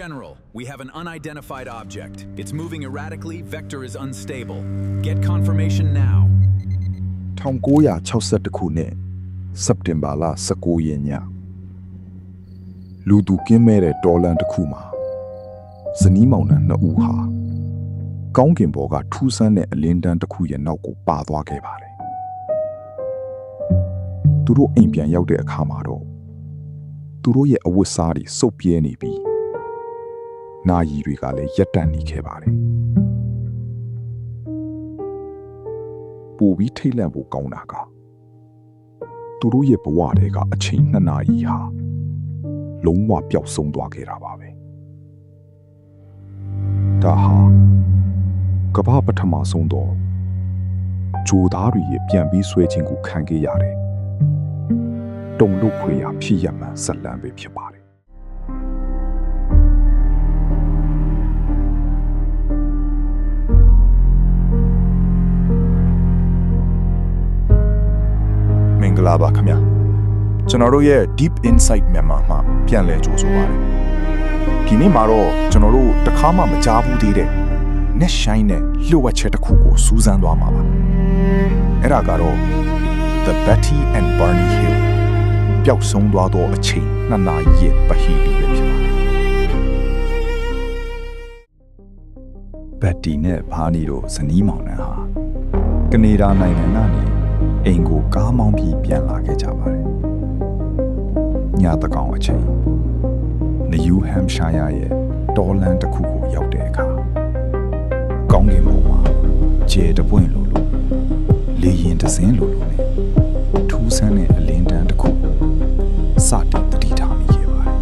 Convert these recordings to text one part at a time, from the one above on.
General, we have an unidentified object. It's moving erratically, vector is unstable. Get confirmation now. 1962ခုနှစ်စက်တင်ဘာလ19ရက်ညလူသူကင်းမဲ့တဲ့တော်လန်တစ်ခုမှာဇနီးမောင်နှံနှစ်ဦးဟာကောင်းကင်ဘော်ကထူးဆန်းတဲ့အလင်းတန်းတစ်ခုရဲ့နောက်ကိုပါသွားခဲ့ပါတယ်သူတို့အိမ်ပြန်ရောက်တဲ့အခါမှာတော့သူတို့ရဲ့အဝတ်စားတွေစုပ်ပြဲနေပြီးနာရီတွေကလည်းရက်တန့်နေခဲ့ပါတယ်ပူပြီးထိတ်လန့်ဖို့ကောင်းတာကသူတို့ရဲ့ဘဝတွေကအချိန်2နာရီဟာလုံးဝပျောက်ဆုံးသွားခဲ့တာပါပဲဒါဟာကမ္ဘာပထမဆုံးတော့ဂျိုသားတွေရဲ့ပြန်ပြီးဆွဲခြင်းကိုခံခဲ့ရတယ်တုံလို့ခွေရဖြစ်ရမှန်ဇလံပဲဖြစ်ပါတယ်မင်္ဂလာပါခင်ဗျာကျွန်တော်တို့ရဲ့ Deep Insight မြန်မာမှာပြန်လည်ကြိုဆိုပါရစေဒီနေ့မှာတော့ကျွန်တော်တို့တခါမှမကြားဘူးသေးတဲ့ net shine နဲ့လျှို့ဝှက်ချက်တစ်ခုကိုစူးစမ်းသွားမှာပါအဲ့ဒါကတော့ The Betty and Barney Hill ပျောက်ဆုံးသွားသောအချိန်2နာရီရဲ့ပဟိတိပဲဖြစ်ပါတယ် Betty နဲ့ Barney တို့ဇနီးမောင်နှံဟာကနေဒါနိုင်ငံကနေအိမ်ကိုကားမောင်းပြီးပြန်လာခဲ့ကြပါတယ်ညတကောင်အချိန် New Hampshire ရဲ့တော်လန်တစ်ခုကိုရောက်တဲ့အခါကောင်းကင်ဘုံမှာကျဲတပွင့်လို့လေရင်တစင်းလို့နဲ့ထူးဆန်းတဲ့အလင်းတန်းတစ်ခုစတင်တတိထားမိခဲ့ပါတယ်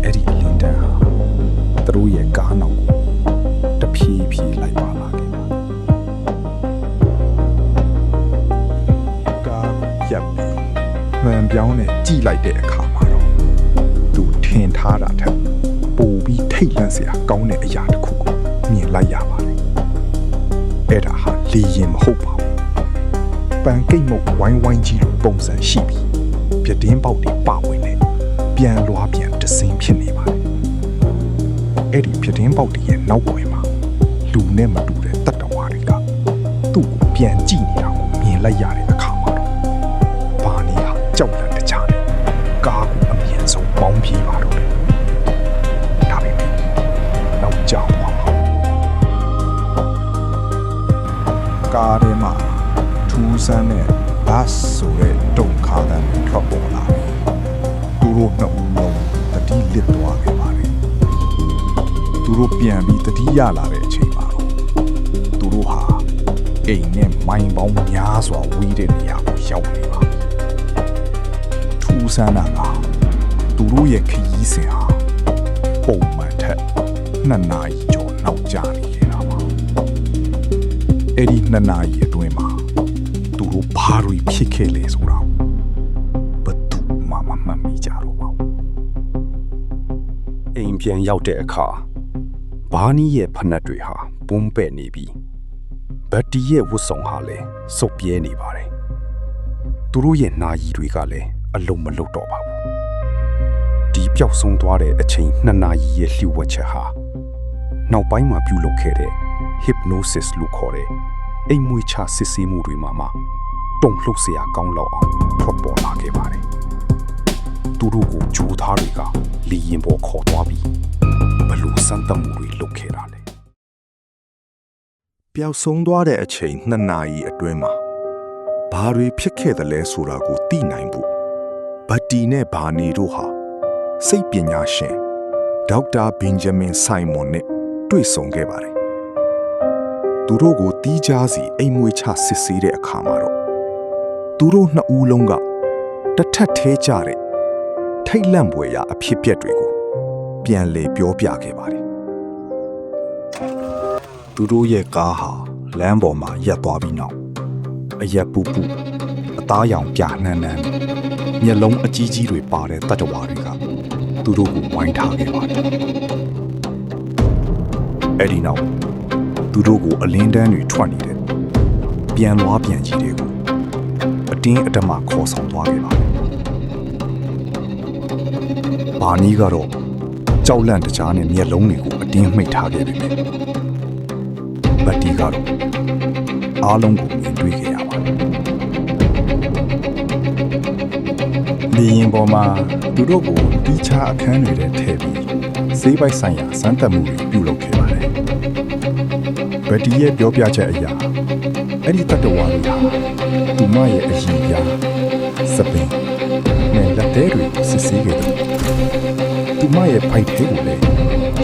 အဲ့ဒီအလင်းတန်းဟာသူတို့ရဲ့ကားနောက်ကိုတဖြည်းဖြည်းလိုက်ပါလာခဲ့ပါတယ်ကားရပ်ပြီးမှန်ပြောင်းနဲ့ကြည့်လိုက်တဲ့အခါမှာတော့သူထင်ထားတာထက်ပိုပြီးထိတ်လန့်စရာကောင်းတဲ့အရာတစ်ခုကိုမြင်လိုက်ရပါတယ်အဲ့ဒါဟာလေရင်မဟုတ်ပါဘူးပန်ကိတ်မုတ်ဝိုင်းဝိုင်းကြီးလိုပုံစံရှိပြီးပြတင်းပေါက်တွေပဝင်နေပြန်လွားပြန်တစင်းဖြစ်နေပါတယ်အဲ့ဒီပြတင်းပေါက်တွေရဲ့နောက်ွယ်မှာလူနဲ့မတူတဲ့တတ္တဝါတွေကသူ့ကိုပြန်ကြည့်နေတာကိုမြင်လိုက်ရတဲ့အခါမှာတော့ဘာနေဟာကြောက်လန့်တကြားနဲ့ကားကိုအမြင်ဆုံးပေါင်းပြေးပါတော့တယ်ဒါပေမဲ့နောက်ကြောက်ပါကားထဲမှာထူးဆန်းတဲ့ဘတ်ဆိုတဲ့တုံခါတန်းထွက်ပေါ်လာတယ်သူတို့နှစ်ဦးလုံးတတိလစ်သွားခဲ့ပါတယ်သူတို့ပြန်ပြီးတတိရလာတဲ့အချိန်မှာတော့သူတို့ဟာအိမ်နဲ့မိုင်ပေါင်းများစွာဝေးတဲ့နေရာကိုရောက်နေပါပြီထူးဆန်းတာကသူတို့ရဲ့ခရီးစဉ်ဟာပုံမှန်ထက်2နာရီကျော်နောက်ကျနေခဲ့တာပါအဲ့ဒီ2နာရီအတွင်းမှာသူတို့ဘာတွေဖြစ်ခဲ့လဲဆိုတာဘယ်သူမှမမှတ်မိကြတော့ပါဘူးအိမ်ပြန်ရောက်တဲ့အခါဘာနီရဲ့ဖနက်တွေဟာပုံးပဲ့နေပြီးဘတ်တီရဲ့ဝတ်စုံဟာလည်းစုပ်ပြဲနေပါတယ်သူတို့ရဲ့နာရီတွေကလည်းအလုံးမလုံးတော့ပါဘူးဒီပျောက်ဆုံးသွားတဲ့အချိန်2နာရီရဲ့လျှို့ဝှက်ချက်ဟာနောက်ပိုင်းမှာပြုလုပ်ခဲ့တဲ့ hypnosis လို့ခေါ်တဲ့အိမ်မွေးချစစ်ဆေးမှုတွေမှာတုံ့လှုပ်စရာကောင်းလောက်အောင်ထွက်ပေါ်လာခဲ့ပါတယ်သူတို့ကိုဂျိုးသားတွေကလီရင်ပေါ်ခေါ်သွားပြီးဘလို့စမ်းသပ်မှုတွေလုပ်ခဲ့တာလဲပျောက်ဆုံးသွားတဲ့အချိန်2နာရီအတွင်းမှာဘာတွေဖြစ်ခဲ့သလဲဆိုတာကိုသိနိုင်ဖို့ဘတ်တီနဲ့ဘာနီတို့ဟာစိတ်ပညာရှင်ဒေါက်တာဘင်ဂျမင်ဆိုင်မွန်နဲ့တွေ့ဆုံခဲ့ပါတယ်သူတို့ကိုတီးခြားစီအိမ်မွေးချစစ်ဆေးတဲ့အခါမှာတော့သူတို့နှစ်ဦးလုံးကတစ်ထပ်သေးကြတဲ့ထိတ်လန့်ဖွယ်ရာအဖြစ်အပျက်တွေကိုပြန်လည်ပြောပြခဲ့ပါတယ်သူတို့ရဲ့ကားဟာလမ်းပေါ်မှာရပ်သွားပြီးနောက်အရက်ပူပူအသားရောင်ပြနှမ်းနှမ်းမျက်လုံးအကြီးကြီးတွေပါတဲ့တတ္တဝါတွေကသူတို့ကိုဝိုင်းထားခဲ့ပါတယ်အဲ့ဒီနောက်သူတို့ကိုအလင်းတန်းတွေထွက်နေတဲ့ပြန်လွားပြန်ကြီးတွေကိုအတင်းအဓမ္မခေါ်ဆောင်သွားခဲ့ပါတယ်။ဘာနီကတော့ ကြောက်လန့်တကြားနဲ့မျက်လုံးတွေကိုအတင်းမှိတ်ထားခဲ့ပြီပဲဘတ်တီကတော့အားလုံးကိုမြင်တွေ့ခဲ့ရပါတယ်လေရင်ပေါ်မှာသူတို့ကိုတီးခြားအခန်းတွေထဲထည့်ပြီးစေးပိုက်ဆိုင်ရာစမ်းသပ်မှုတွေပြုလုပ်ခဲ့ပါတယ်ဘတ်တီရဲ့ပြောပြချက်အရအဲ့ဒီတတ္တဝါတွေဟာသူမရဲ့အရင်ပြစပင်းနဲ့လက်သေးတွေကိုစစ်ဆေးခဲ့တယ်သူမရဲ့ဖိုက်ထဲကိုလည်း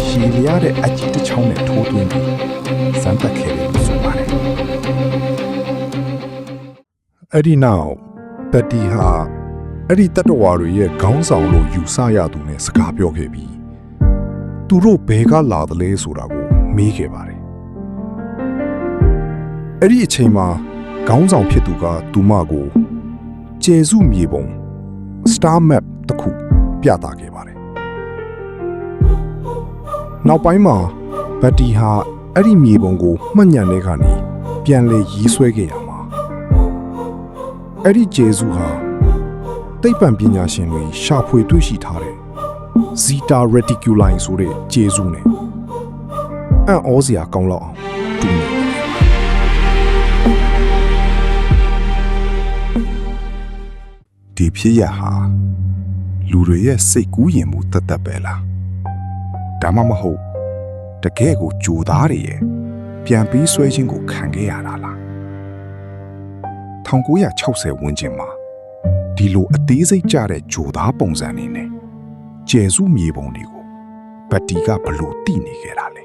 ရှည်လျားတဲ့အကြည့်တစ်ချောင်းနဲ့ထိုးသွင်းပြီးစမ်းသပ်ခဲ့တယ်လို့ဆိုပါတယ်အဲ့ဒီနောက်ဘတ်တီဟာအဲ့ဒီတတ္တဝါတွေရဲ့ခေါင်းဆောင်လို့ယူဆရသူနဲ့စကားပြောခဲ့ပြီးသူတို့ဘယ်ကလာသလဲဆိုတာကိုမေးခဲ့ပါတယ်အဲ့ဒီအချိန်မှာခေါင်းဆောင်ဖြစ်သူကသူမကိုကျေစုမြေပုံ Star Map တစ်ခုပြသခဲ့ပါတယ်နောက်ပိုင်းမှာဘတ်တီဟာအဲ့ဒီမြေပုံကိုမှတ်ညံတဲ့ကနေပြန်လည်ရေးဆွဲခဲ့ရမှာအဲ့ဒီကျေစုဟာသိပ္ပံပညာရှင်တွေရှာဖွေတွေ့ရှိထားတဲ့ Zeta Reticuli ဆိုတဲ့ကျေစုနဲ့အံ့ဩစရာကောင်းလောက်အောင်တူနေဒီဖြစ်ရဟာလူတွေရဲ့စိတ်ကူးရင်မှုတတ်တတ်ပဲလားဒါမှမဟုတ်တကယ်ကိုကြိုသားတွေရဲ့ပြန်ပြီးဆွဲခြင်းကိုခံခဲ့ရတာလား1960ဝန်းကျင်မှာဒီလိုအသေးစိတ်ကြတဲ့ကြိုသားပုံစံနေနဲ့ကျယ်စုမြေပုံတွေကိုဘတ်တီကဘလို့တည်နေခဲ့တာလဲ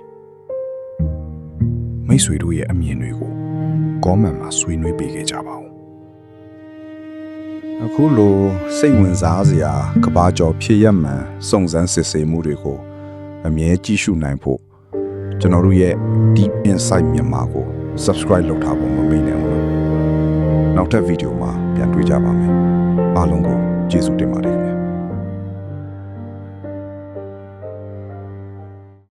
မိတ်ဆွေတို့ရဲ့အမြင်တွေကိုကောမန့်မှာဆွေးနွေးပေးခဲ့ကြပါဦးအခုလိုစိတ်ဝင်စားစရာကဘာကျော်ဖြစ်ရမှန်စုံစမ်းစစ်ဆေးမှုတွေကိုအမြဲကြည့်ရှုနိုင်ဖို့ကျွန်တော်တို့ရဲ့ Deep Insight မြန်မာကို Subscribe လုပ်ထားဖို့မမေ့နဲ့ဘူးနော်နောက်ထပ်ဗီဒီယိုမှာပြန်တွေ့ကြပါမယ်အားလုံးကိုကျေးဇူးတင်ပါတယ်